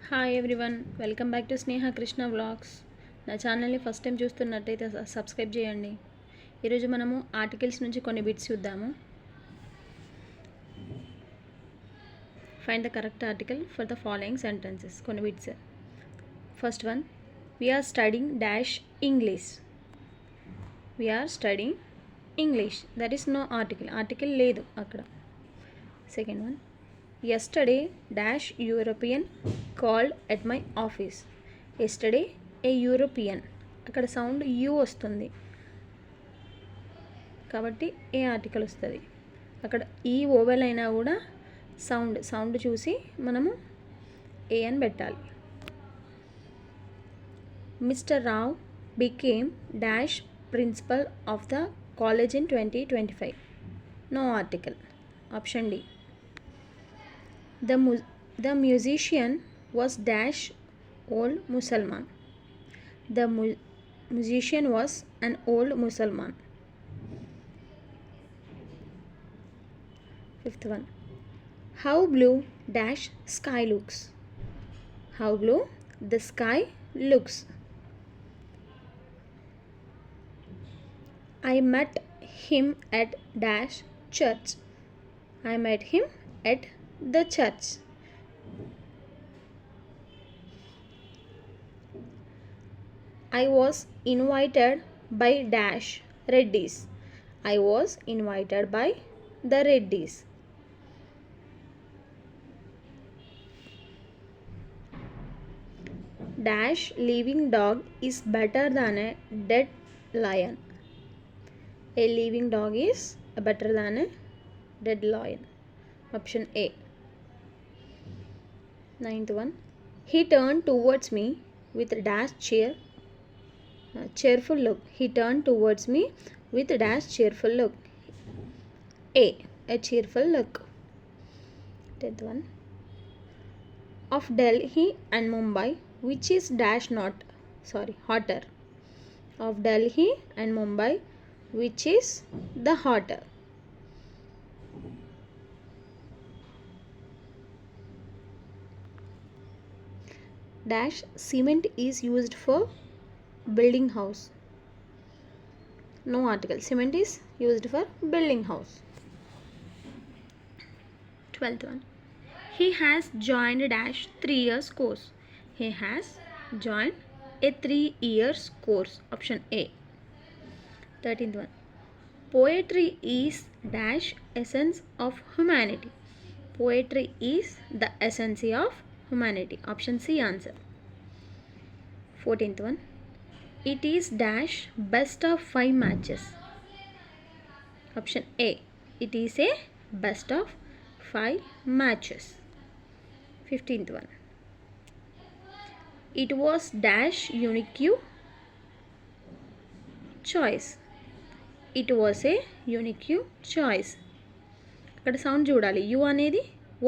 Hi everyone, welcome back to Sneha Krishna vlogs. నా ఛానల్ని first time చూస్తున్నట్టయితే సబ్స్క్రైబ్ చేయండి. ఈరోజు మనము ఆర్టికల్స్ నుంచి కొన్ని బిట్స్ చూద్దాము. Find the correct article for the following sentences. కొన్ని bits. First one, we are studying dash English. We are studying English, that is no article. Article లేదు అక్కడ. Second one, yesterday dash European called at my office. yesterday a European, అక్కడ sound you వస్తుంది కాబట్టి ఏ article వస్తుంది. అక్కడ ఈ oval అయినా కూడా సౌండ్ చూసి మనము ఏ అని పెట్టాలి. Mister Rao became dash principal of the college in 2025. No article. Option D. The musician was dash old Musalman. The musician was an old Musalman. Fifth one, how blue dash sky looks. How blue the sky looks. I met him at dash church. I met him at the church. I was invited by dash Reddies. I was invited by the Reddies. Dash living dog is better than a dead lion. A living dog is better than a dead lion. Option A. Ninth one, he turned towards me with dash cheerful look. He turned towards me with dash cheerful look. A cheerful look. 10th one, of Delhi and Mumbai, which is dash hotter. Of Delhi and Mumbai, which is the hotter. Dash cement is used for building house. No article. Cement is used for building house. 12th one, he has joined dash 3 years course. He has joined a 3 years course. Option A. 13th one, poetry is dash essence of humanity. Poetry is the essence of humanity. Option C answer. 14th one, it is dash best of 5 matches. Option A. It is a best of 5 matches. 15th one, it was dash unique choice. It was a unique choice. అక్కడ sound చూడాలి. You అనేది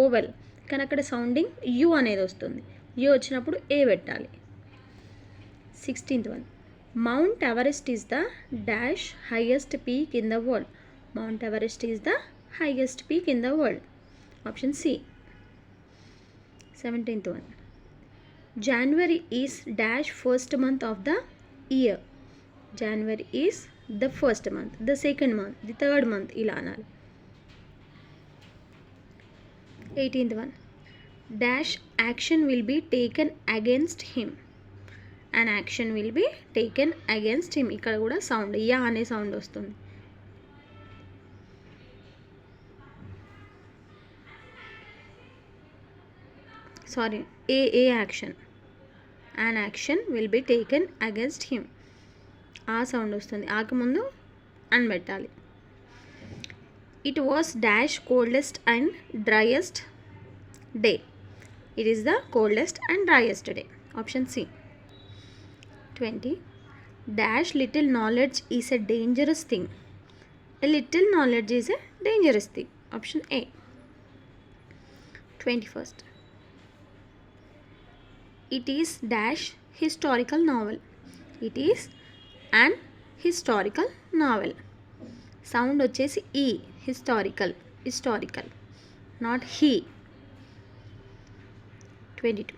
oval, కానీ అక్కడ sounding you అనేది వస్తుంది. You వచ్చినప్పుడు ఏ పెట్టాలి. 16th one, Mount Everest is the dash highest peak in the world. Mount Everest is the highest peak in the world. Option C. 17th one, January is dash first month of the year. January is the first month, the second month, the third month ఇలా అనాలి. 18th one, dash action will be taken against him. An action will be taken against him. ఇక్కడ కూడా sound yeah అనే sound వస్తుంది. Sorry, A action. an action will be taken against him. ఆ sound వస్తుంది. ఆకు ముందు అని పెట్టాలి. It was dash coldest and driest day. It is the coldest and driest day. Option C. 20, dash little knowledge is a dangerous thing. A little knowledge is a dangerous thing. Option A. 21st, it is dash historical novel. It is an historical novel. Sound వచ్చేసి ఈ historical not he. 22,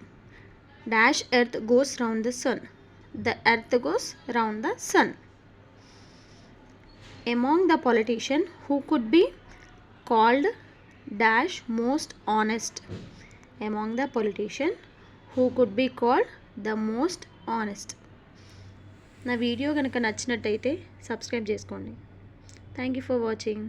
dash earth goes round the sun. The earth goes round the sun. Among the politicians who could be called dash most honest. Among the politicians who could be called the most honest. నా video కనుక నచ్చినట్టయితే subscribe చేసుకోండి. Thank you for watching.